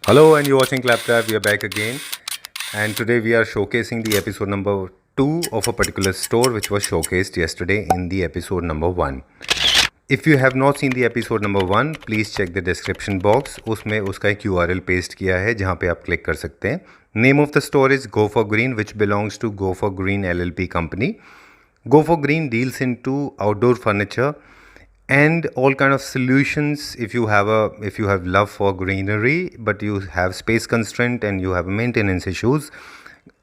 Hello, and you're watching Claptrap. We are back again, and today we are showcasing the episode number 2 of a particular store which was showcased yesterday in the episode number 1. If you have not seen the episode number 1, please check the description box. उसमें उसका एक URL paste किया है जहाँ पे आप click कर सकते हैं. Name of the store is Go for Green, which belongs to Go for Green LLP company. Go for Green deals into outdoor furniture and all kind of solutions. If you have love for greenery but you have space constraint and you have maintenance issues,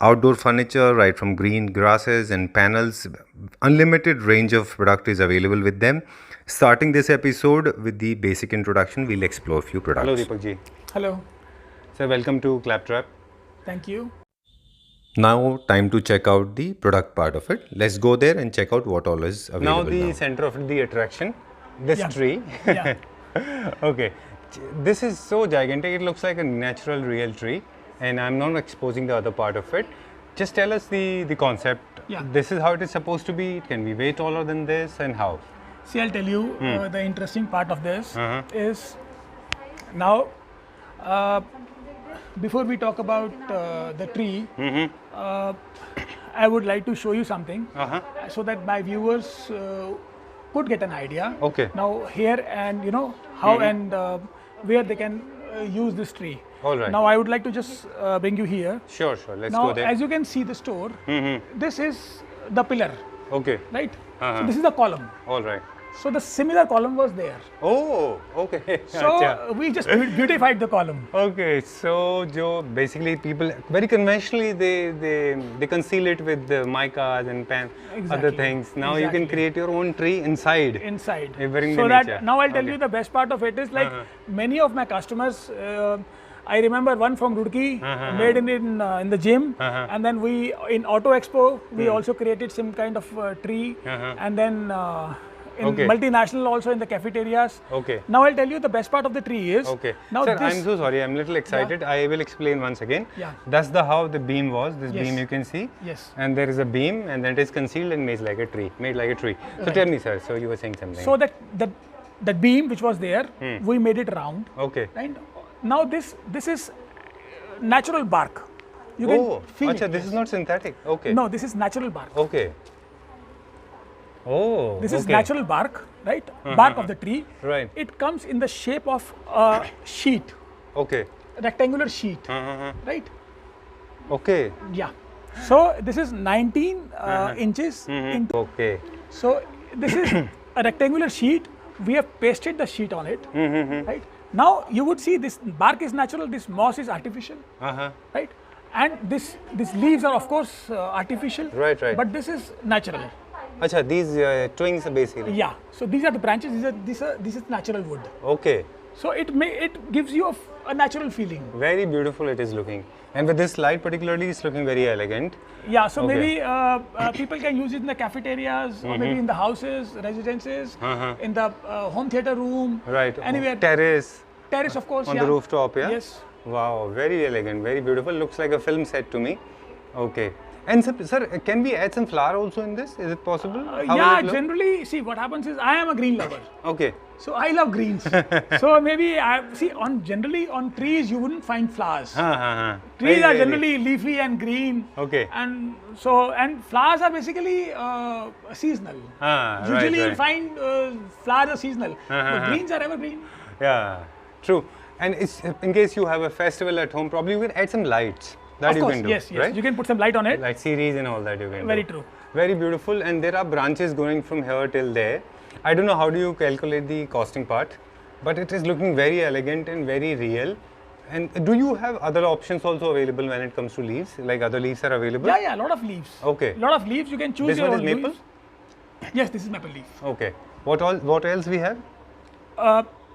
outdoor furniture right from green grasses and panels, unlimited range of product is available with them. Starting this episode with the basic introduction, we'll explore few products. Hello Deepak ji. Hello. Sir, welcome to Claptrap. Thank you. Now time to check out the product part of it. Let's go there and check out what all is available. Now the center of the attraction, this tree. Yeah. Okay, this is so gigantic. It looks like a natural real tree, and I'm not exposing the other part of it. Just tell us the concept. Yeah. This is how it is supposed to be. It can be way taller than this, and how? See, I'll tell you the interesting part of this is now. Before we talk about the tree, I would like to show you something so that my viewers could get an idea. Okay. Now here and how and where they can use this tree. All right. Now I would like to just bring you here. Sure. Let's Now go there. as you can see the store, this is the pillar, Okay. right? So this is the column. All right. So the similar column was there. Oh, okay. So Acha. we just beautified the column. Okay, so basically people very conventionally they conceal it with the micas and other Exactly. things. Now you can Exactly. create your own tree inside. Inside. Favoring So the that nature. now I'll tell Okay. you the best part of it is like many of my customers. I remember one from Roorkee made in the gym, and then we in Auto Expo we also created some kind of tree, and then. In Okay. multinational also in the cafeterias. Okay. Now I'll tell you the best part of the tree is. Okay. Now Sir, this. I'm so sorry. I'm a little excited. I will explain once again. Yeah. That's how the beam was. This Yes. beam you can see. Yes. And there is a beam, and then it is concealed and made like a tree. So tell me, sir. So you were saying something. So that beam which was there, we made it round. Okay. Right. Now this is natural bark. You Oh, can feel acha, it. this is not synthetic. Okay. No, this is natural bark. Okay. Oh. This is okay. natural bark, right? Bark of the tree. Right. It comes in the shape of a sheet, Okay. rectangular sheet, right? Okay. Yeah. So this is 19 inches. Okay. So this is a rectangular sheet. We have pasted the sheet on it, right? Now you would see this bark is natural. This moss is artificial, right? And this leaves are of course artificial. Right. But this is natural. Acha, these twins basically. Yeah. So these are the branches. This is natural wood. Okay. So it gives you a natural feeling. Very beautiful it is looking. And with this light particularly, it's looking very elegant. Yeah. So Okay. maybe people can use it in the cafeterias or maybe in the houses, residences, in the home theater room. Right. Anywhere. Terrace Terrace, of course. on yeah. the rooftop, yeah? Yes. Wow, very elegant, very beautiful. Looks like a film set to me. Okay. And sir, can we add some flower also in this? Is it possible? How will Yeah. it look? Generally, see what happens is I am a green lover. Okay. So I love greens. So maybe generally on trees you wouldn't find flowers. Trees are generally leafy and green. Okay. And flowers are basically seasonal. Usually you'll find flowers are seasonal, but greens are evergreen. Yeah, true. And in case you have a festival at home, probably you can add some lights. That Of you course, can do, yes. right? You can put some light on it. Like series and all that you can Very do. true. Very beautiful, and there are branches going from here till there. I don't know how do you calculate the costing part, but it is looking very elegant and very real. And do you have other options also available when it comes to leaves? Like other leaves are available? Yeah, a lot of leaves. Okay. Lot of leaves. You can choose This your one is own maple? leaves. Yes, this is maple leaf. Okay. What else we have?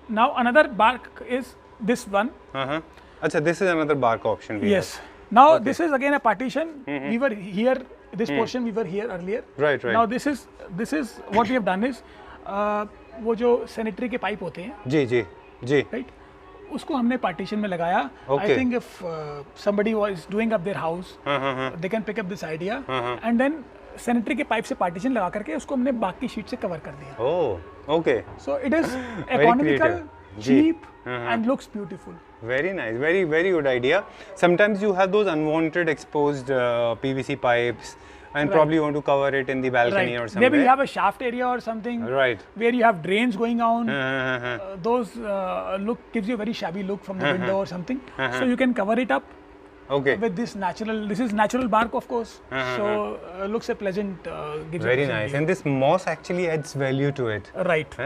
Now another bark is this one. Acha, this is another bark option we Yes. Now this is again a partition. We were here. This portion we were here earlier. Right. Now this is what we have done is वो जो sanitary के pipe होते हैं, have. Ji. right? उसको हमने partition में लगाया. Okay. I think if somebody was doing up their house, they can pick up this idea, and then sanitary के pipe से partition लगा करके उसको हमने बाकी sheet से cover कर दिया. Oh, okay. So it is Very economical. creative. cheap, and looks beautiful. Very nice, very, very good idea. Sometimes you have those unwanted exposed PVC pipes and probably you want to cover it in the balcony or something. Maybe you have a shaft area or something. Right. Where you have drains going on. Those gives you a very shabby look from the window or something. So you can cover it up. Okay. With this is natural bark, of course. So looks a pleasant. Gives Very a pleasant nice. view. And this moss actually adds value to it. Right.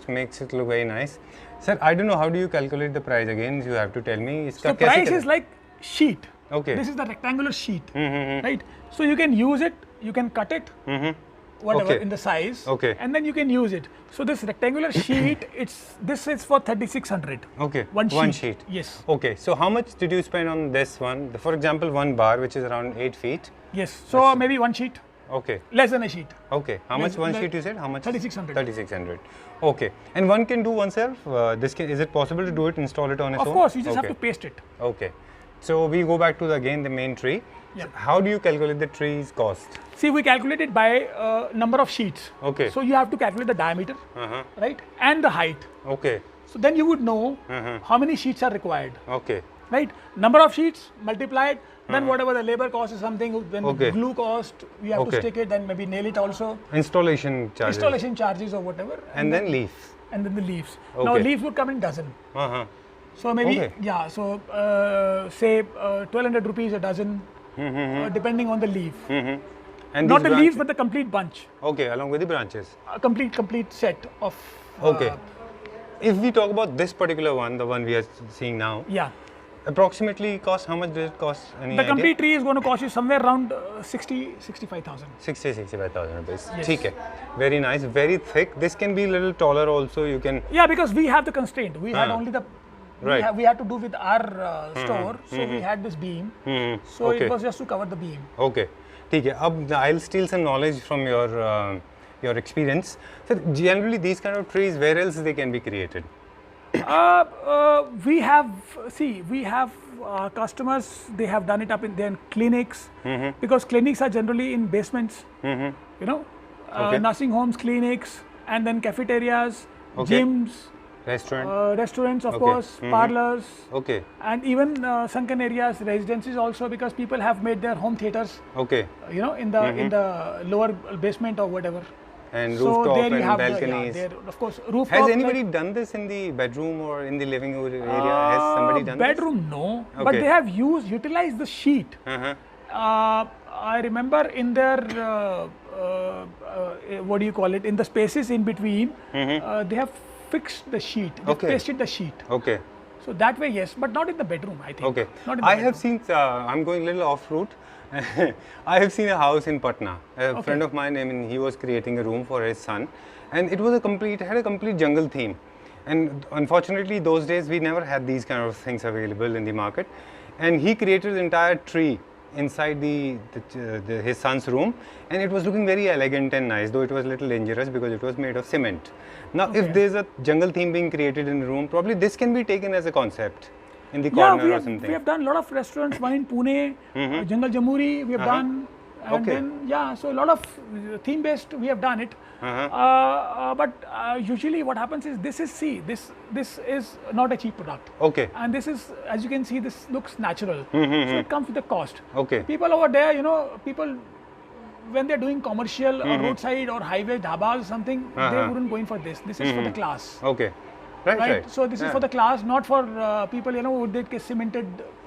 Makes it look very nice. Sir, I don't know, how do you calculate the price again? You have to tell me. So price is like sheet. Okay. This is the rectangular sheet, right? So you can use it, you can cut it, whatever Okay. in the size, Okay. and then you can use it. So this rectangular sheet, this is for 3,600. Okay. One One sheet. sheet. Yes. Okay. So how much did you spend on this one? For example, one bar, which is around 8 feet. Yes. So maybe one sheet, Okay. less than a sheet. Okay. How much one like sheet you said? How much? 3,600. 3,600. Okay. And one can do oneself? Is it possible to do it, install it on its Of own? course, you just Okay. have to paste it. Okay. So we go back to the main tree. Yeah. So how do you calculate the tree's cost? See, we calculate it by number of sheets. Okay. So you have to calculate the diameter, right, and the height. Okay. So then you would know how many sheets are required. Okay. Right, number of sheets, multiply it, then whatever the labor cost is something, then Okay. glue cost, we have Okay. to stick it, then maybe nail it also, Installation charges. installation charges or whatever, And then leaves. and then the leaves. Now Okay. leaves would come in dozen. Uh-huh. So maybe, Okay. yeah, so say 1,200 rupees a dozen, depending on the leaf. And Not these the leaves, branches- but the complete bunch, Okay, along with the branches. a complete set of. Okay. If we talk about this particular one, the one we are seeing now, Yeah. approximately cost, how much does it cost? Any The idea? complete tree is going to cost you somewhere around 65,000. 65,000 rupees. Yes. ठीक है. Very nice, very thick. This can be a little taller also. You can. Yeah, because we have the constraint. We had only the. Right. We had to do with our store, so we had this beam. So Okay. it was just to cover the beam. Okay. ठीक है. अब I'll steal some knowledge from your experience. So generally these kind of trees, where else they can be created? We have customers. They have done it up in their clinics because clinics are generally in basements. You know, Okay. nursing homes, clinics, and then cafeterias, Okay. gyms, Restaurant. restaurants, of Okay. course, parlors. Okay. And even sunken areas, residences also, because people have made their home theaters, Okay. you know, in the lower basement or whatever. And So rooftop there you and have balconies. of course, rooftop. Has anybody done this in the bedroom or in the living area? Has somebody done bedroom? No, but Okay. they have utilized the sheet. this? Uh-huh. I remember in their what do you call it? In the spaces in between, they have fixed the sheet. They Okay. pasted the sheet. Okay. So that way, yes, but not in the bedroom. I think. Okay. Not in the I bedroom. have seen, I'm going a little off route. I have seen a house in Patna. A friend of mine, I mean, he was creating a room for his son, and it was had a complete jungle theme. And unfortunately, those days we never had these kind of things available in the market. And he created the entire tree inside his son's room, and it was looking very elegant and nice, though it was a little dangerous because it was made of cement. Now, if there's a jungle theme being created in a room, probably this can be taken as a concept in the corner or something. we have done a lot of restaurants. One in Pune, Jungle Jamuri, we have done, and Okay. then so a lot of theme-based we have done it. But usually, what happens is this is not a cheap product. Okay. And this is, as you can see, this looks natural. So it comes with a cost. Okay. People over there, people when they're doing commercial or roadside or highway dhabas or something, they wouldn't go in for this. This is for the class. Okay. Right. So this is for the class, not for people, who did cemented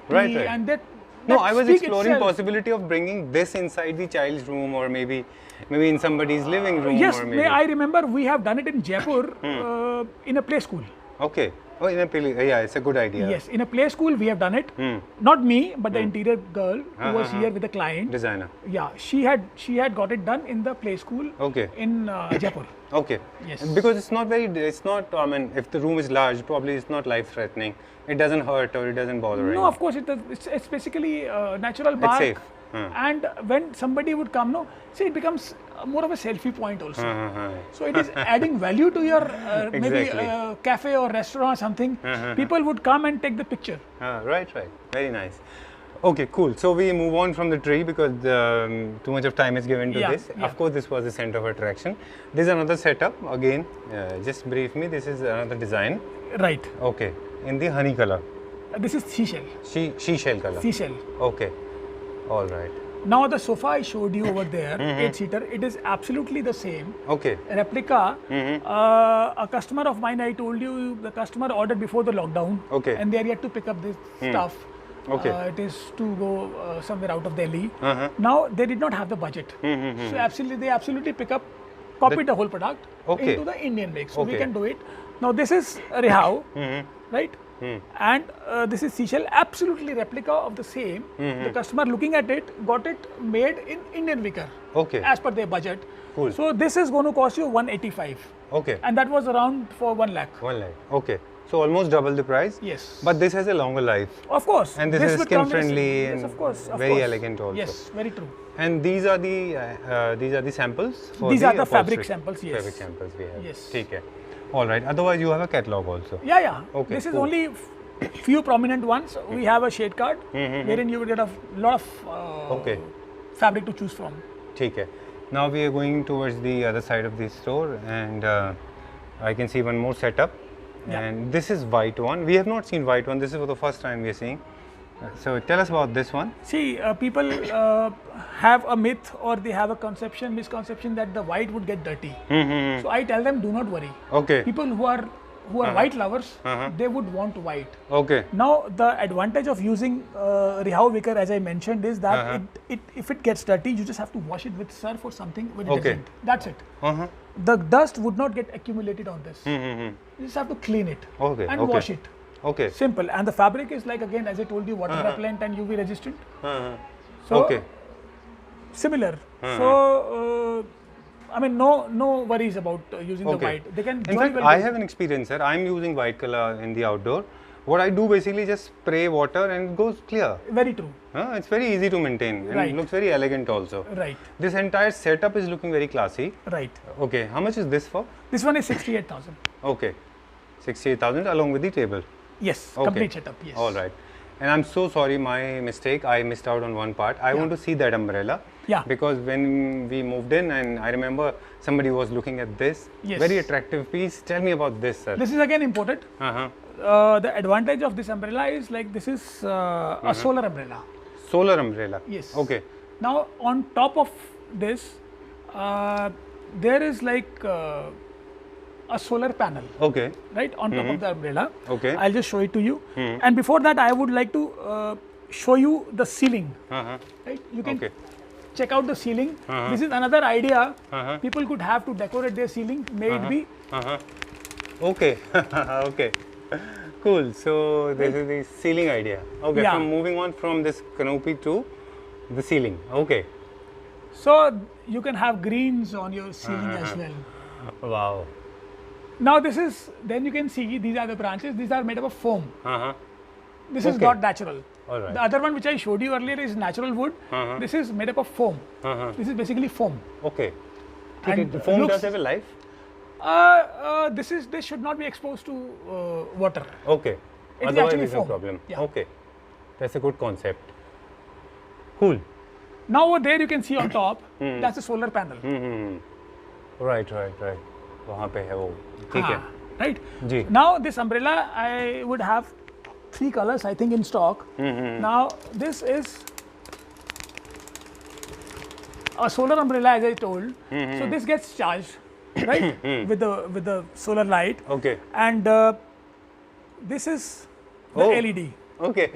tree Right. and that. No, that I was stick exploring itself- possibility of bringing this inside the child's room, or maybe in somebody's living room. Yes, or maybe. I remember we have done it in Jaipur in a play school. Okay. Oh, yeah, it's a good idea. Yes, in a play school we have done it. Not me, but the interior girl who was here with the client. Designer. Yeah, she had got it done in the play school. Okay. In Jaipur. Okay. Yes. Because it's not, I mean, if the room is large, probably it's not life threatening. It doesn't hurt or it doesn't bother No, anyone. of course it's basically natural bark. safe. And when somebody would come, it becomes more of a selfie point also. So it is adding value to your maybe Exactly. cafe or restaurant or something. People would come and take the picture. Right. Very nice. Okay, cool. So we move on from the tree because too much of time is given to Yeah, this. yeah. Of course, this was the center of attraction. This is another setup. Again, just brief me. This is another design. Right. Okay, in the honey color, This is seashell. seashell color. Seashell. Okay, all right. Now the sofa I showed you over there, 8-seater, it is absolutely the same. Okay, Replica. A customer of mine, I told you, the customer ordered before the lockdown. Okay. And they are yet to pick up this stuff. Okay. It is to go somewhere out of Delhi. Uh-huh. Now they did not have the budget. So they absolutely copied the whole product Okay. into the Indian make. So we Okay. can do it. Now this is Rihau, right? And this is seashell, absolutely replica of the same. The customer looking at it got it made in Indian wicker. Okay. As per their budget. Cool. So this is going to cost you 185, okay. and that was around for 1 lakh. 1 lakh. Okay. So almost double the price. Yes. But this has a longer life. Of course. And this is would skin come with- friendly Yes, and of course. Of very course. elegant also. Yes, very true. And these are the samples for These are the upholstery. fabric samples, yes. Fabric samples we have. Yes. ठीक है. All right. Otherwise, you have a catalog also. Yeah, yeah. Okay, This is cool. only few prominent ones. We have a shade card wherein you will get a lot of Okay. fabric to choose from. ठीक है. Now we are going towards the other side of the store, and I can see one more setup. Yeah. And this is white one. We have not seen white one. This is for the first time we are seeing. So tell us about this one. See, people have a myth or they have a misconception that the white would get dirty. So I tell them, do not worry. Okay. People who are white lovers, they would want white. Okay. Now, the advantage of using Rihau wicker, as I mentioned, is that if it gets dirty, you just have to wash it with surf or something with Okay. detergent. That's it. Uh-huh. The dust would not get accumulated on this. You just have to clean it Okay, and okay. wash it. Okay. Simple. And the fabric is like, again, as I told you, water repellent and UV resistant. Uh-huh. So, Okay. similar. So, I mean, no worries about using the Okay. white. They can In jolly fact, well I do it. have an experience, sir. I'm using white color in the outdoor. What I do basically just spray water and it goes clear. Very true. It's very easy to maintain and Right. it looks very elegant also. Right. This entire setup is looking very classy. Right. Okay, how much is this for? This one is 68,000. Okay, 68,000 along with the table. Yes. Okay. Complete setup. Yes. All right. And I'm so sorry, my mistake. I missed out on one part. I want to see that umbrella. Yeah. Because when we moved in, and I remember somebody was looking at this. Yes. Very attractive piece. Tell me about this, sir. This is again imported. Uh-huh. The advantage of this umbrella is like this is a solar umbrella. Solar umbrella. Yes. Okay. Now on top of this, there is like a solar panel, Okay. right, on top of the umbrella. Okay. I'll just show it to you. And before that, I would like to show you the ceiling. Uh-huh. Right? You can Okay. check out the ceiling. This is another idea people could have to decorate their ceiling. May it be. Uh-huh. Okay. Okay. Cool. So this is the ceiling idea. Okay. Yeah. From moving on from this canopy to the ceiling. Okay. So you can have greens on your ceiling as well. Wow. Now this is, then you can see these are the branches. These are made up of foam. Uh-huh. This is Okay. not natural. All right. The other one which I showed you earlier is natural wood. This is made up of foam. This is basically foam. Okay. And The foam looks- does have a life? This should not be exposed to water. Okay. It is Otherwise, actually it's no foam. problem. Yeah. Okay. That's a good concept. Cool. Now over there you can see on top, that's a solar panel. Right. वहाँ पे है वो. ठीक है. Right? जी. Now this umbrella, I would have 3 colors I think in stock. Now this is a solar umbrella as I told. So this gets charged, right, with the solar light. Okay. And this is the Oh. LED. Okay.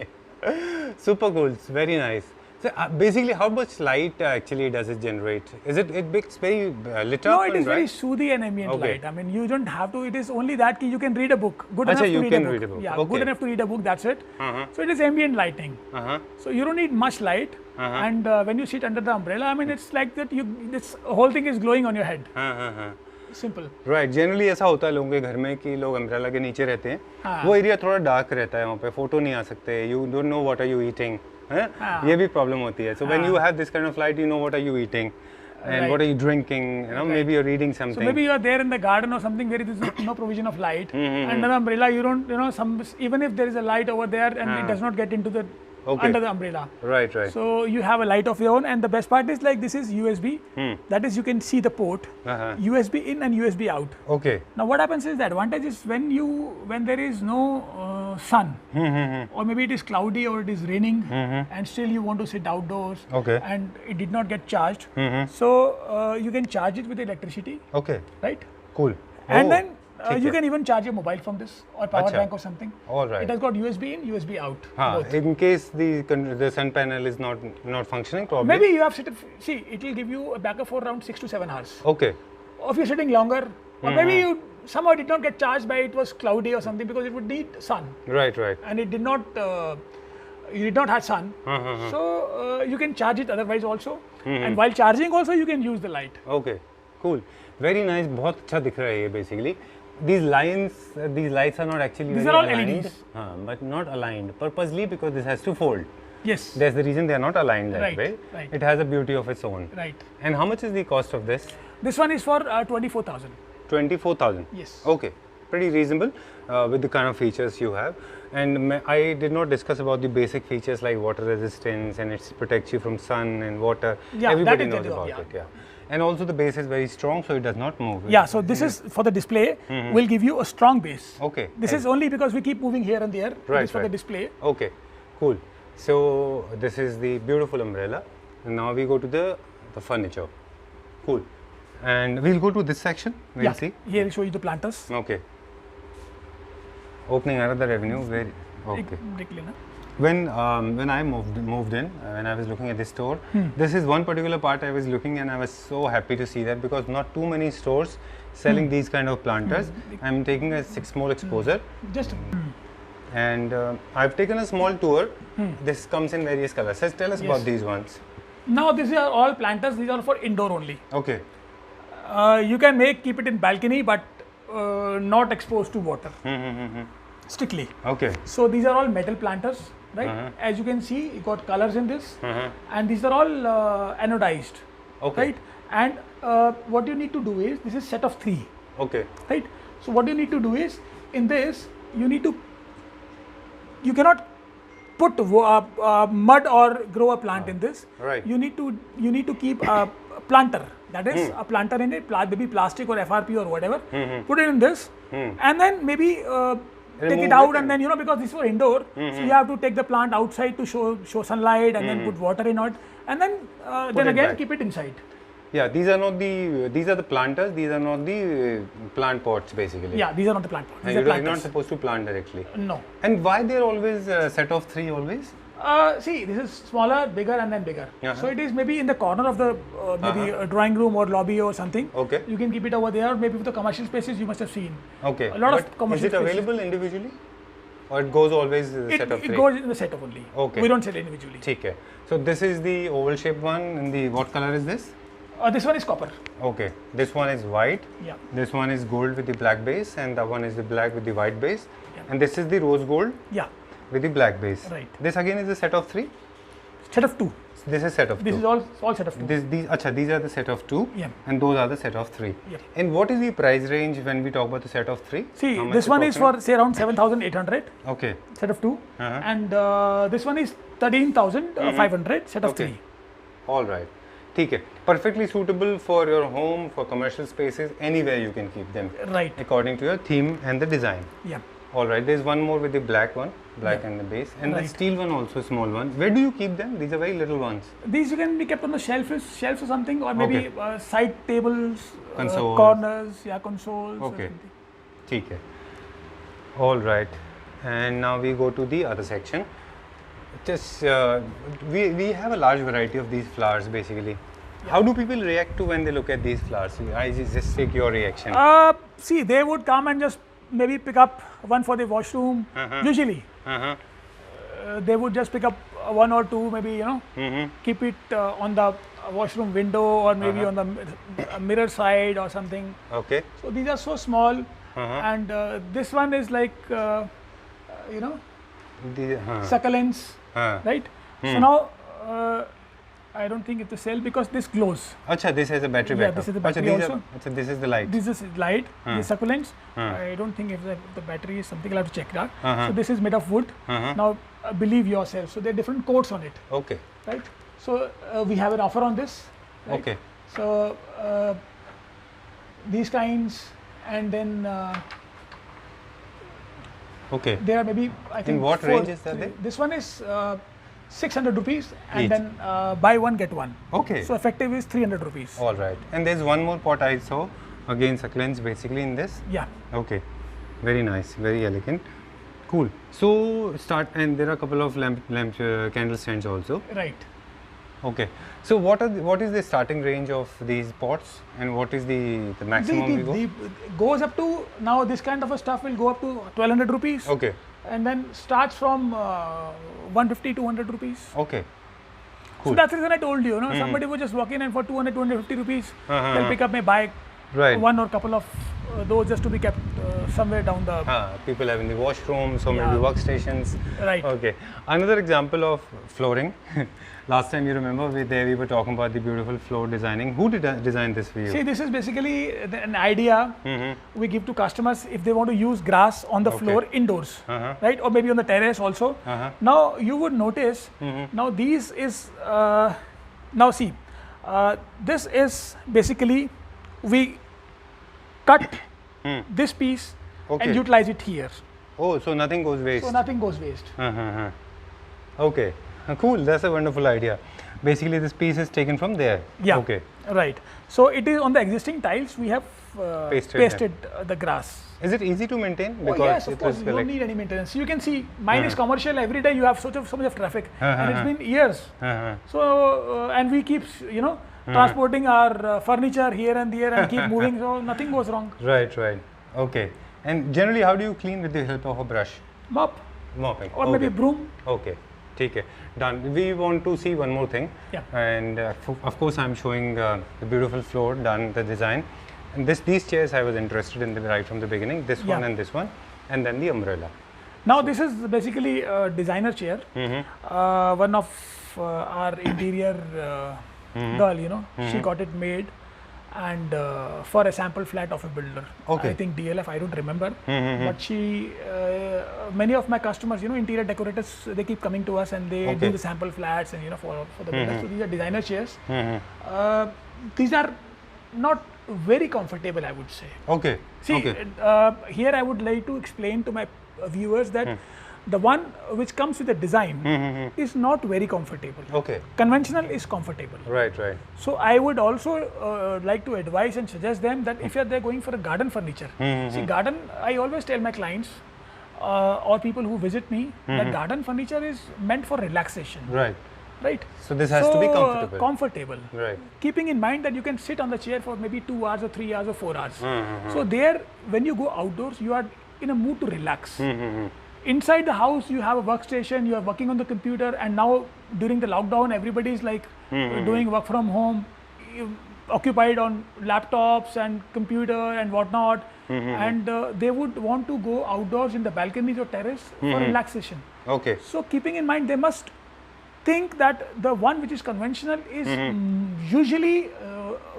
Super cool. It's very nice. So basically, how much light actually does it generate? Is it gets very lit up? No, it is and very bright? soothing and ambient Okay. light. I mean, you don't have to. It is only that you can read a book. Good Acha, enough to you read can a book. read a book. Yeah, Okay. good enough to read a book. That's it. So it is ambient lighting. Uh-huh. So you don't need much light. And when you sit under the umbrella, I mean, it's like that. This whole thing is glowing on your head. Simple. Right generally ऐसा होता है लोगों के घर में कि लोग umbrella के नीचे रहते हैं हाँ. वो एरिया थोड़ा डार्क रहता है वहाँ पे फोटो नहीं आ सकते you don't know what are you eating है ये भी प्रॉब्लम होती है so when you have this kind of light you know what are you eating and Right. what are you drinking, you know, maybe you're reading So something. maybe you are there in the garden or something where there is no provision of light. Under the umbrella, you don't, even if there is a light over there and it does not get into the Okay. under the umbrella. Right, right. So you have a light of your own, and the best part is like this is USB. That is, you can see the port, USB in and USB out. Okay. Now what happens is the advantage is when there is no sun, or maybe it is cloudy or it is raining, and still you want to sit outdoors, Okay. and it did not get charged. So you can charge it with electricity, Okay. right? Cool. And Oh, then you can even charge your mobile from this, or power Acha. bank or something. All right. It has got USB in, USB out. Both. In case the sun panel is not functioning, probably. Maybe you have see, it will give you a backup for around 6 to 7 hours. Okay. Or if you're sitting longer, or maybe you somehow did not get charged by it was cloudy or something, because it would need sun, Right, right. and it did not. You did not have sun, so you can charge it otherwise also. And while charging also, you can use the light. Okay. Cool. Very nice. बहुत अच्छा दिख रहा है ये basically. These lights are not actually These very are all aligned, LEDs. but not aligned purposely because this has to fold. Yes. That's the reason they are not aligned that Right, way. right. It has a beauty of its own. Right. And how much is the cost of this? This one is for 24,000. 24,000. Yes. Okay. Pretty reasonable with the kind of features you have. And I did not discuss about the basic features like water resistance, and it protects you from sun and water. Yeah, Everybody that is knows the job, about yeah. it. Yeah. And also the base is very strong, so it does not move. Yeah. So this is for the display. Will give you a strong base. Okay. This is only because we keep moving here and there. It Right, is for the right. display. Okay, cool. So this is the beautiful umbrella, and now we go to the furniture. Cool. And we'll go to this section. We'll Yeah. see. Here I'll show you the planters. Okay. Opening another avenue. Very okay. देख लेना. When I moved in, when I was looking at this store, this is one particular part I was looking, and I was so happy to see that because not too many stores selling these kind of planters. I'm taking a small exposure, Just. and I've taken a small tour. This comes in various colors. Just tell us about Yes. these ones. Now these are all planters. These are for indoor only. Okay. You can keep it in balcony, but not exposed to water. Strictly. Okay. So these are all metal planters, right? As you can see, you got colors in this, and these are all anodized, Okay. right? And what you need to do is, this is set of 3, Okay. right? So what you need to do is, in this, you cannot put mud or grow a plant in this. Right. You need to keep a planter. That is a planter in it, maybe plastic or FRP or whatever. Put it in this, and then maybe take Remove it out, it and then because this was indoor, so you have to take the plant outside to show sunlight, and then put water in it, and then it again back. keep it inside. Yeah, these are the planters. These are not the plant pots, basically. Yeah, these are not the plant pots. And These are you're not planters. supposed to plant directly. No. And why they're always set of 3 always? See, this is smaller, bigger, and then bigger. Uh-huh. So it is maybe in the corner of the maybe a drawing room or lobby or something. Okay. You can keep it over there. Maybe for the commercial spaces, you must have seen. Okay. A lot of But commercial is it spaces. available individually, or it goes always set of 3? It goes in the set of only. Okay. We don't sell individually. ठीक है. So this is the oval shaped one. And the what color is this? This one is copper. Okay. This one is white. Yeah. This one is gold with the black base, and the one is the black with the white base. Yeah. And this is the rose gold Yeah. with the black base. Right. This again is a set of 3. Set of 2. This is set of 2. This is all set of 2. These are the set of 2. Yeah. And those are the set of 3. Yeah. And what is the price range when we talk about the set of 3? See, How much this one is for approximate? say around 7,800. Okay. Set of 2. Uh-huh. And this one is 13,500. Set of Okay. 3. All right. ठीक है. Perfectly suitable for your home, for commercial spaces, anywhere you can keep them Right. according to your theme and the design. Yeah. All right. There's one more with the black one, black and the base, and the Right. steel one also, small one. Where do you keep them? These are very little ones. These you can be kept on the shelves or something, or maybe Okay. side tables, Consoles. corners, consoles. or Okay. something. ठीक है. All right. And now we go to the other section. Just we have a large variety of these flowers basically. How do people react to when they look at these flowers? I just take your reaction. See, they would come and just maybe pick up one for the washroom. Usually, Uh-huh. they would just pick up one or two, maybe keep it on the washroom window, or maybe on the mirror side or something. Okay. So these are so small, and this one is like succulents, right? So now I don't think it's a sale because this glows. Acha, this has a battery Yeah, backup. this is the Acha, battery these are- also. acha, this is the light. This is light, the succulents. I don't think if the battery is something, I'll have to check that. So this is made of wood. Now believe yourself. So there are different coats on it, Okay. right? So we have an offer on this. Right? Okay. So these kinds, and then Okay. there are maybe I think what four, range is that three. there? This one is 600 rupees, and Each. then buy one get one. Okay. So effective is 300 rupees. All right. And there's one more pot I saw. Again, succulents basically in this. Yeah. Okay. Very nice. Very elegant. Cool. So start, and there are a couple of lamp candle stands also. Right. Okay. So what is the starting range of these pots, and what is the maximum we go? Goes up to, now this kind of a stuff will go up to 1200 rupees. Okay. And then starts from 150 200 rupees. Okay. So Cool. that's the reason I told you, somebody would just walk in and for 200 250 rupees they'll pick up my bike, Right. one or couple of those just to be kept somewhere down the People have in the washrooms, so maybe Yeah. workstations. Right. Okay. Another example of flooring. Last time you remember we were talking about the beautiful floor designing. Who did design this for you? See, this is basically an idea we give to customers if they want to use grass on the floor indoors, right? Or maybe on the terrace also. Now you would notice, now these is, now see, this is basically, we cut this piece Okay. and utilize it here. Oh, so nothing goes waste. So nothing goes waste. Okay. Cool. That's a wonderful idea. Basically, this piece is taken from there. Yeah. Okay. Right. So it is on the existing tiles, we have Pasted the grass. Is it easy to maintain? Oh, yes, of course, you don't need any maintenance. You can see, mine is commercial, every day you have so much of traffic, and it's been years. So, and we keep, transporting our furniture here and there and keep moving, so nothing goes wrong. Right, right. Okay. And generally, how do you clean with the help of a brush? Mop, Mopping. or maybe broom. Okay. ठीक है. Done. We want to see one more thing. Yeah. And of course, I'm showing the beautiful floor done, the design. And these chairs I was interested in right from the beginning. This one Yeah. and this one, and then the umbrella. Now this is basically a designer chair. One of our interior girl, she got it made, and for a sample flat of a builder. Okay. I think DLF, I don't remember, but she, many of my customers, interior decorators, they keep coming to us and they Okay. do the sample flats and for the builders. So these are designer chairs. These are not very comfortable, I would say. Okay. See, okay. Here I would like to explain to my viewers that the one which comes with the design is not very comfortable. Okay. Conventional is comfortable. Right, right. So I would also like to advise and suggest them that if they're going for a garden furniture, see garden, I always tell my clients or people who visit me that garden furniture is meant for relaxation. Right. Right. So this has to be comfortable. Comfortable. Right. Keeping in mind that you can sit on the chair for maybe 2 hours or 3 hours or 4 hours. So there, when you go outdoors, you are in a mood to relax. Inside the house, you have a workstation, you are working on the computer, and now during the lockdown, everybody is like doing work from home, occupied on laptops and computer and whatnot, and they would want to go outdoors in the balconies or terrace for relaxation. Okay. So keeping in mind, they must think that the one which is conventional is usually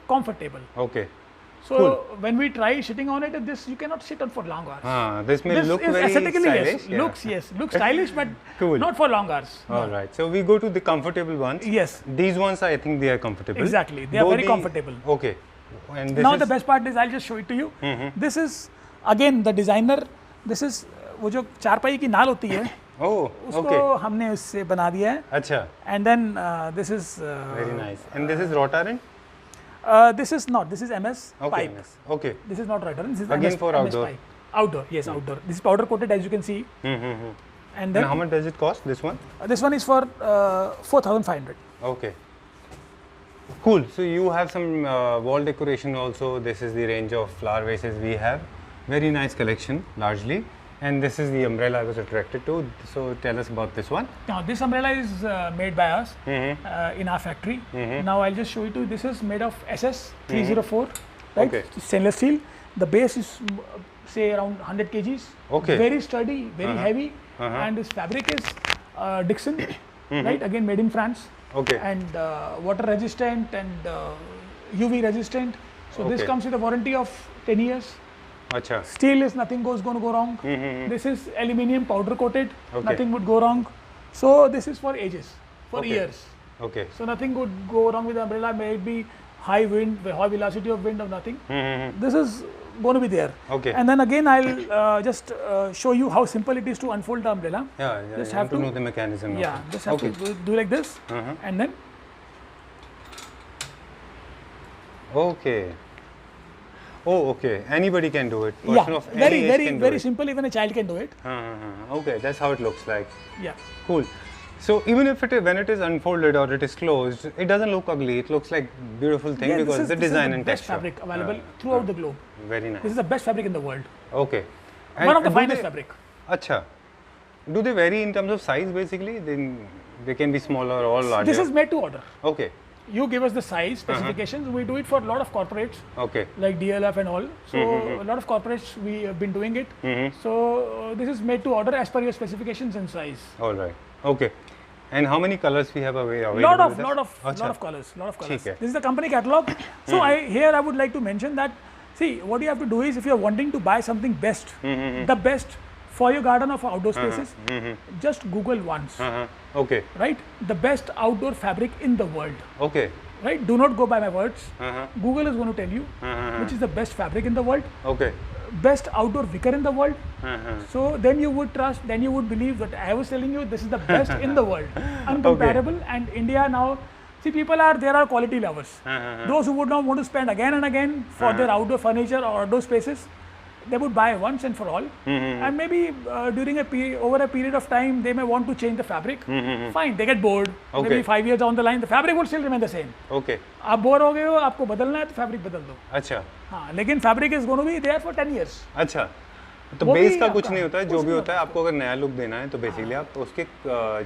comfortable. Okay. So Cool. when we try sitting on it, this you cannot sit on for long hours. This may This look is very aesthetically stylish. yes, looks stylish, but Cool. not for long hours. All right. So we go to the comfortable ones. Yes, These ones, I think they are comfortable. exactly. They are Though very comfortable. Okay. And this Now is, the best part is I'll just show it to you. This is again the designer. This is वो जो चारपाई की नाल होती है Oh, उसको okay. हमने उससे बना दिया है. Acha. And then this is Very nice. And this is wrought iron? this is not. This is MS Okay. pipe. Nice. Okay. This is not wrought iron. This is Again MS, for MS outdoor. pipe. Outdoor, yes, outdoor. This is powder coated, as you can see. And And then how much does it cost, this one? this one is for 4,500. Okay. Cool. So you have some wall decoration also. This is the range of flower vases we have. Very nice collection, largely. And this is the umbrella I was attracted to. So tell us about this one. Now this umbrella is made by us in our factory. Now I'll just show you. This is made of SS 304, right? Okay. Stainless steel. The base is say around 100 kgs. Okay. Very sturdy, very heavy, and this fabric is Dixon, right? Again made in France. Okay. And water resistant and UV resistant. So this Okay. comes with a warranty of 10 years. Acha. Steel is nothing going to go wrong. This is aluminium powder coated. Okay. Nothing would go wrong. So this is for ages, for Okay. years. Okay. So nothing could go wrong with the umbrella. May it be high wind, high velocity of wind or nothing. This is going to be there. Okay. And then again, I'll just show you how simple it is to unfold the umbrella. Yeah, Just you have to to- know the mechanism. of Yeah, it. just have Okay. to do like this, and then Okay. Oh, okay. Anybody can do it. Person of any very age very can do very it. simple. Even a child can do it. Okay, that's how it looks like. Yeah. Cool. So even if when it is unfolded or it is closed, it doesn't look ugly. It looks like beautiful thing Yeah, because the this is design the and best texture. fabric available throughout the globe. Very This nice. is the best fabric in the world. Okay. One of the do finest they- fabric. Acha. Do they vary in terms of size basically? Then they can be smaller or larger. This is made to order. Okay. You give us the size specifications. We do it for a lot of corporates Okay. like DLF and all. So a lot of corporates we have been doing it. So this is made to order as per your specifications and size. All right. Okay. And how many colors we have available? Lot of with us? lot of Acha. lot of colors, lot of colors. ठीक है. This is the company catalog. So I would like to mention that, see, what you have to do is, if you are wanting to buy something best, the best for your garden or for outdoor spaces, just Google once, Okay. right? The best outdoor fabric in the world, Okay. right? Do not go by my words. Google is going to tell you which is the best fabric in the world, Okay. best outdoor wicker in the world. So then you would trust, then you would believe that I was telling you this is the best in the world, uncomparable. And India now, see, there are quality lovers. Those who would not want to spend again and again for their outdoor furniture or outdoor spaces, they would buy once and for all. And maybe during over a period of time, they may want to change the fabric. Fine, they get bored. Okay. Maybe 5 years down the line, the fabric will still remain the same. Okay. आप bore हो गए हो, आपको बदलना है तो fabric बदल दो. अच्छा. हाँ, लेकिन fabric is gonna be there for 10 years. अच्छा. तो वो बेस भी का कुछ आपका- नहीं होता है, जो कुछ भी नहीं होता है आपको अगर नया लुक देना है तो बेसिकली आप उसके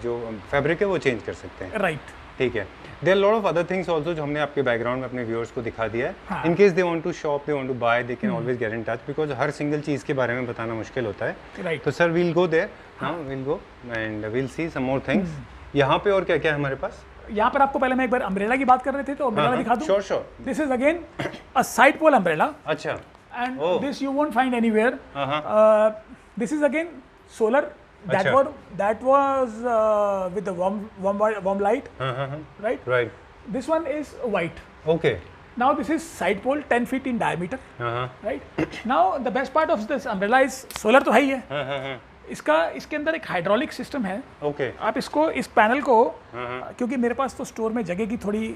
जो फैब्रिक है वो चेंज कर सकते हैं. राइट. ठीक है. There lot of other things also जो हमने आपके बैकग्राउंड में अपने व्यूअर्स को दिखा दिया है. हाँ. In case they want to shop, they want to buy, they can always get in touch because हर सिंगल चीज़ के बारे में बताना मुश्किल होता है. राइट. तो सर वील गो देयर. हाँ, we'll go and we'll see some more things. यहाँ पे और क्या क्या है हमारे पास? यहाँ पर आपको पहले मैं एक बार अम्ब्रेला की बात कर रहे थे, तो अम्ब्रेला दिखा दूं. Sure sure. This is again a side pole umbrella, अच्छा. and Oh. this you won't find anywhere. This is again solar. That Acha. was with the warm light, right? Right. This one is white. Okay. Now this is side pole 10 feet in diameter, right? Now the best part of this umbrella is solar तो है ही है. इसके अंदर एक hydraulic system है. Okay. आप इसको, इस पैनल को, क्योंकि मेरे पास तो स्टोर में जगह की थोड़ी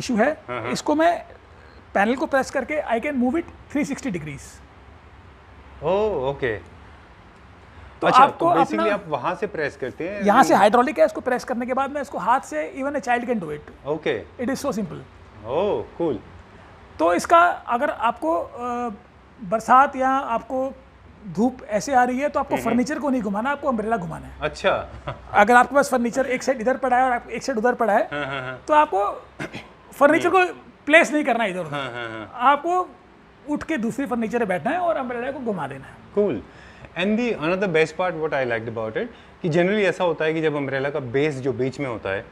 इशू है, इसको मैं पैनल को प्रेस करके I can move it 360 degrees. Oh okay. तो अच्छा, आपको तो बेसिकली अपना आप वहां से प्रेस करते हैं. यहाँ से हाइड्रोलिक है, इसको प्रेस करने के बाद मैं इसको हाथ से, even a child can do it. Okay. It is so simple. Oh cool. तो इसका अगर आपको बरसात या आपको धूप ऐसे आ रही है तो आपको फर्नीचर को नहीं घुमाना, आपको अम्ब्रेला घुमाना है. अच्छा. अगर आपके पास फर्नीचर एक साइड इधर पड़ा है और एक साइड उधर पड़ा है, तो आपको फर्नीचर को प्लेस नहीं करना है इधर उधर. आपको उठ के दूसरी फर्नीचर में बैठना है और अम्ब्रेला को घुमा देना है. Cool. And the another best part what I liked about it कि जनरली ऐसा होता है कि जब अम्ब्रेला का बेस जो बीच में होता है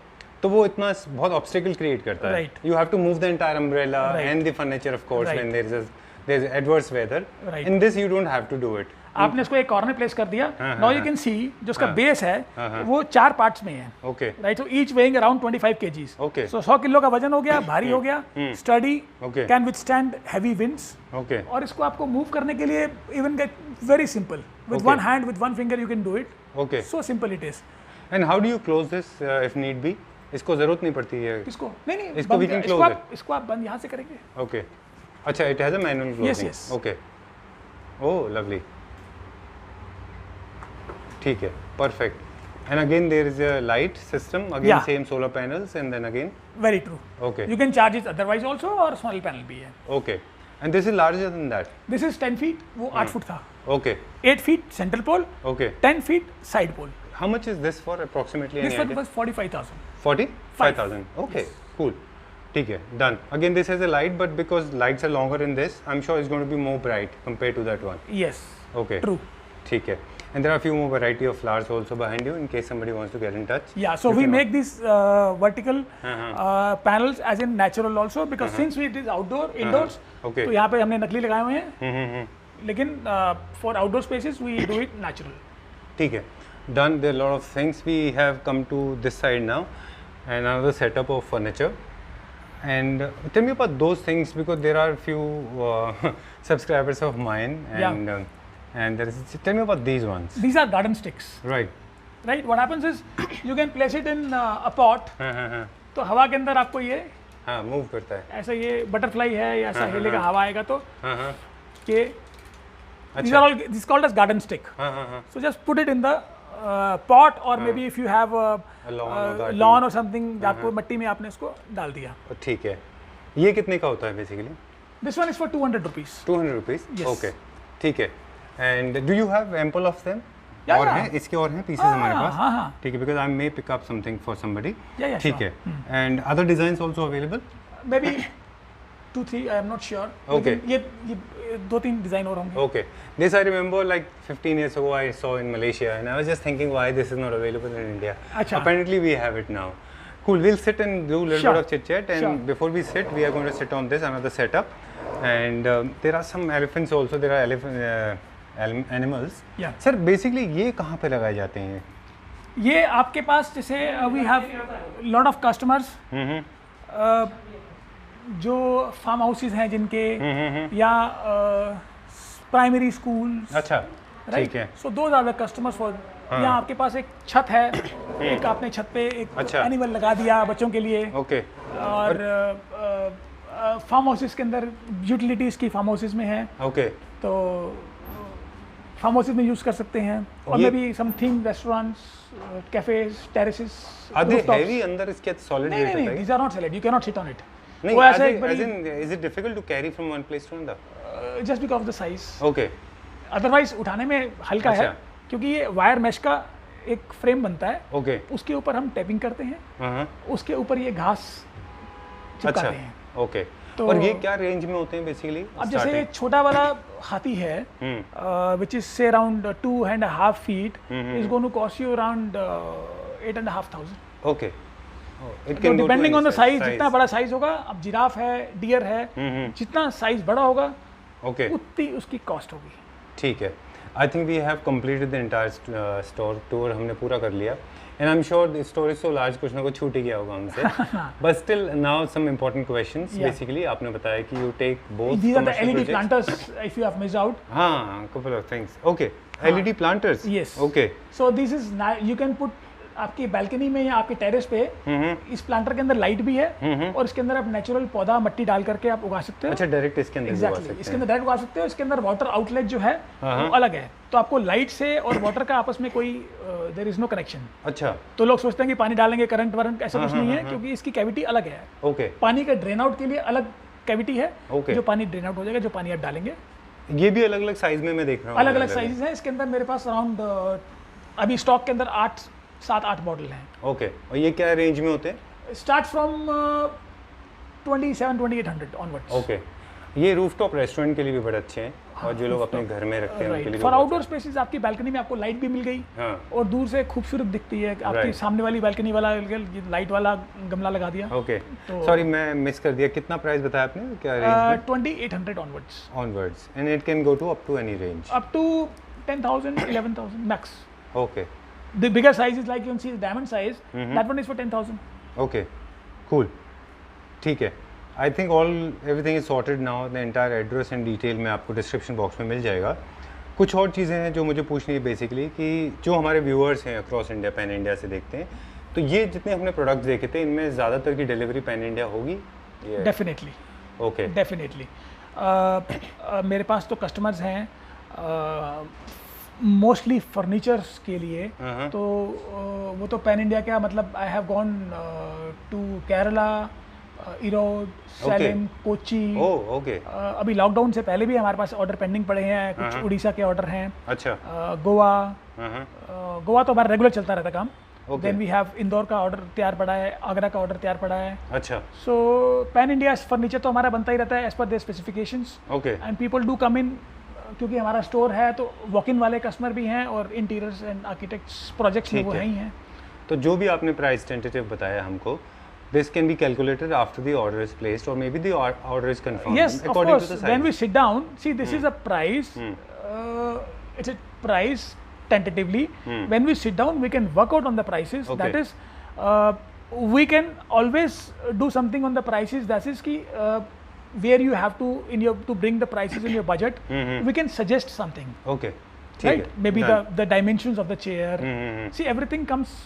तो वो इतना बहुत ऑब्स्टेकल क्रिएट करता है. Right. You have to move the entire umbrella Right. And the furniture of course Right. When there is adverse weather. Right. In this you don't have to do it. आपने इसको एक corner place कर दिया. Now you can see जो उसका base है वो 4 parts में है. Okay. Right. So each weighing around 25 kgs. Okay. सो 100 किलो का वजन हो गया, भारी हो गया, study, Okay. Can withstand heavy winds. Okay. और इसको आपको मूव करने के लिए even get very simple with Okay. One hand, with one finger you can do it. Okay. So simple it is. And how do you close this if need be? इसको जरूरत नहीं पड़ती है. इसको नहीं इसको we can close इसको आप बंद यहाँ से करेंगे. ओके. अच्छा, it has a manual closing. yes. Okay. Oh lovely. ठीक है. Perfect. And again there is a light system, again Yeah. same solar panels and then again. Very true. Okay. You can charge it otherwise also, और small panel भी है. Okay. And this is larger than that. This is 10 feet, वो 8 foot था. Okay. 8 feet central pole, Okay. 10 feet side pole. How much is this for approximately? This any one idea? Was 45,000. 45,000. Okay. Cool. ठीक है. Done. Again this has a light, but because lights are longer in this, I'm sure it's going to be more bright compared to that one. Yes. Okay. True. ठीक है. And there are a few more variety of flowers also behind you in case somebody wants to get in touch. Yeah, so You we can- make these vertical panels as in natural also, because since it is outdoor, indoors, Okay. तो यहाँ पे हमने नकली लगाए हुए हैं. लेकिन for outdoor spaces we do it natural. ठीक है. done there are a lot of things. We have come to this side now, and another setup of furniture. And tell me about those things, because there are few subscribers of mine, and there is, tell me about these ones. These are garden sticks. Right. What happens is you can place it in a pot. तो हवा के अंदर आपको ये move करता है. ऐसा ये बटरफ्लाई है या ऐसा हिलेगा, हवा आएगा तो ये these अच्छा. are all this is called as garden stick. So just put it in the pot, or maybe if you have a lawn or something, आपको मट्टी में आपने इसको डाल दिया. ठीक है. ये कितने का होता है basically? This one is for 200 rupees. 200 rupees? Yes. Okay. ठीक है. And do you have ample of them? Yeah, और yeah. हैं इसके और हैं पीसेस हमारे पास. हाँ. ठीक है, because I may pick up something for somebody. Yeah, ठीक sure. है. And other designs also available? Maybe 2-3, I am not sure. Okay. ये 2-3 डिजाइन और होंगे. Okay. This I remember like 15 years ago I saw in Malaysia, and I was just thinking why this is not available in India. अच्छा. Apparently we have it now. Cool. We'll sit and do a little Sure. bit of chit chat, and Sure. before we sit, we are going to sit on this another setup, and there are some elephants also. There are animals. Yeah. Sir, basically ये कहाँ पे लगाए जाते हैं? ये आपके पास जैसे we have lot of customers जो फार्म हाउसेस हैं जिनके या प्राइमरी स्कूल्स. अच्छा. ठीक है. So those are the customers for. यहाँ आपके पास एक छत है, एक आपने छत पे एक अच्छा. एनिमल लगा दिया बच्चों के लिए. ओके. और फार्म हाउसेस के अंदर यूटिलिटीज की फार्म हाउसेस में है, ओके. तो फार्म हाउसेस में यूज कर सकते हैं. और may be some theme restaurants, cafes, terraces. Are they heavy अंदर इसके solid weight होता नहीं, है? these are not solid. You cannot sit on it. नहीं, वो as ऐसा एक in is it difficult to carry from one place to another? Just because of the size. Okay. Otherwise उठाने में हल्का है, अच्छा. क्योंकि ये वायर मैश का एक फ्रेम बनता है. Okay. उसके ऊपर हम टैपिंग करते हैं, हाँ. उसके ऊपर ये घास चिपकाते अच्छा. हैं. ओके. तो- और ये क्या रेंज में होते हैं बेसिकली? अब जैसे छोटा वाला हाथी है which is say around 2.5 feet is going to cost you around 8,500. Okay. तो डिपेंडिंग ऑन द साइज, जितना बड़ा साइज होगा, अब जिराफ है, डियर है, जितना साइज बड़ा होगा ओके. उतनी उसकी कॉस्ट होगी. ठीक है. I think we have completed the entire store tour. हमने पूरा कर लिया, and I am sure the store is so large, कुछ ना कुछ छूट ही गया होगा हमसे. But still now some important questions. Basically आपने बताया कि you take both These are the LED planters if you have missed out. हाँ, couple of things. Okay. LED planters. Yes. Okay. So this is you can put आपकी balcony में या आपके terrace पे इस प्लांटर के अंदर लाइट भी है, और इसके अंदर आप नेचुरल पौधा मट्टी डाल करके आप उगा सकते हो. अच्छा, डायरेक्ट इसके अंदर उगा एग्जैक्टली, सकते इसके अंदर डायरेक्ट उगा सकते हो. इसके अंदर वाटर आउटलेट जो है वो अलग है, तो आपको लाइट से और वाटर का आपस में कोई देयर इज नो कनेक्शन. अच्छा. तो लोग सोचते हैं कि पानी डालेंगे करंट वरंट, ऐसा कुछ नहीं है, क्योंकि इसकी कैविटी अलग है. ओके. पानी का ड्रेन आउट के लिए अलग कैविटी है, Okay. जो पानी ड्रेन आउट हो जाएगा, जो पानी आप डालेंगे. ये भी अलग अलग साइज में मैं देख रहा हूँ. अलग अलग साइजेस हैं इसके अंदर. मेरे पास अराउंड अभी स्टॉक के अंदर 7-8 मॉडल हैं. ओके. और ये क्या रेंज में होते हैं? Start from 27,000-2800 onwards. ओके. ये रूफटॉप रेस्टोरेंट के लिए भी बड़े अच्छे हैं, और जो लोग अपने घर में रखते हैं उनके लिए. फॉर आउटडोर स्पेसेस आपकी बालकनी में आपको लाइट भी मिल गई, हाँ. और दूर से खूबसूरत दिखती है. आपकी Right. सामने वाली बालकनी वाला लाइट वाला गमला लगा दिया. ओके. तो- सॉरी, मैं मिस कर दिया. कितना प्राइस बताया आपने? क्या range? 2800 onwards. Onwards, and it can go to up to any range. Up to 10,000, 11,000 max. Okay. The bigger size is like you can see the diamond size. That one is for 10,000. Okay. Cool. ठीक है. I think everything is sorted now. The entire address and detail में आपको description box में मिल जाएगा. कुछ और चीज़ें हैं जो मुझे पूछनी है बेसिकली, कि जो हमारे व्यूअर्स हैं अक्रॉस इंडिया, पैन इंडिया से देखते हैं, तो ये जितने हमने प्रोडक्ट्स देखे थे, इनमें ज़्यादातर की डिलीवरी पैन इंडिया होगी? डेफिनेटली. ओके. डेफिनेटली. मेरे पास तो कस्टमर्स हैं मोस्टली फर्नीचर्स के लिए, तो वो तो पैन इंडिया क्या, मतलब I have gone to Kerala, Erode, Salem, Kochi. Oh, okay. अभी लॉकडाउन से पहले भी हमारे पास ऑर्डर पेंडिंग पड़े हैं. कुछ उड़ीसा के ऑर्डर हैं. अच्छा. गोवा. हाँ. गोवा तो हमारा रेगुलर चलता रहता काम. Okay. Then we have Indore का ऑर्डर तैयार पड़ा है, आगरा का ऑर्डर तैयार पड़ा है. अच्छा. सो पैन इंडिया फर्नीचर तो हमारा बनता ही रहता है as per their specifications. Okay. And people do come in, क्योंकि हमारा स्टोर है तो वॉक इन वाले कस्टमर भी हैं, और इंटीरियर्स एंड आर्किटेक्ट्स प्रोजेक्ट्स में वो ठीक है. हैं ही हैं. तो जो भी आपने प्राइस टेंटेटिव बताया हमको, this can be calculated after the order is placed, or maybe the order is confirmed. Yes, of according course. to the size. When we sit down, see, this is a price. It's a price tentatively. When we sit down, we can work out on the prices. Okay. That is, we can always do something on the prices. That is ki, where you have to to bring the prices in your budget. We can suggest something. Okay. Right? Maybe the dimensions of the chair. See, everything comes.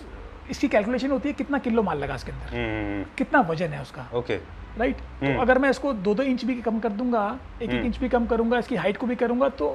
इसकी calculation होती है कितना kilo माल लगा इसके अंदर, कितना वजन है उसका. ओके. राइट. तो अगर मैं इसको 2-2 इंच भी कम कर दूंगा, 1-1 इंच भी कम करूंगा, इसकी हाइट को भी करूंगा, तो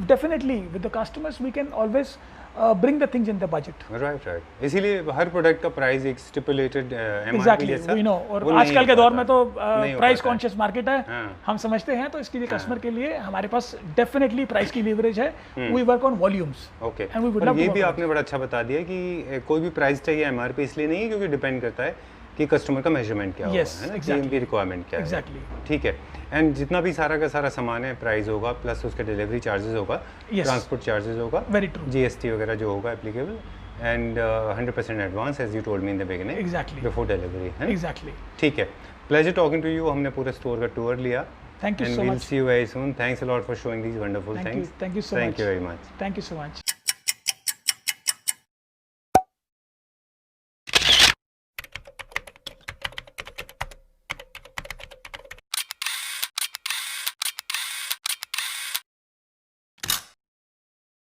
definitely with the customers we can always bring the things in the budget. Right. इसीलिए हर प्रोडक्ट का प्राइस एक स्टिपुलेटेड एमआरपी एग्जैक्टली जैसा. We know. और आजकल के दौर में तो प्राइस कॉन्शियस मार्केट है, हम समझते हैं. तो इसके लिए कस्टमर के लिए हमारे पास डेफिनेटली प्राइस की लीवरेज है. We work on volumes. Okay. And we would और लव ये भी आपने बड़ा अच्छा बता दिया कि कोई भी प्राइस चाहिए एमआरपी इसलिए नहीं है क्योंकि डिपेंड करता है कि कस्टमर का मेजरमेंट क्या होगा, है ना, कि उनकी रिक्वायरमेंट क्या है. एग्जैक्टली. ठीक है. एंड जितना भी सारा का सारा सामान है प्राइस होगा, प्लस उसके डिलीवरी चार्जेस होगा, ट्रांसपोर्ट चार्जेस होगा, वेरी ट्रू, जीएसटी वगैरह जो होगा applicable, and 100% advance as you told me in the beginning. Exactly. Before delivery, है ना. एग्जैक्टली. ठीक है. Pleasure talking to you. हमने पूरे स्टोर का टूर लिया. Thank you and so we'll much. see you very soon. Thanks a lot for showing these wonderful things. Thank you so much. Thank you very much. Thank you so much.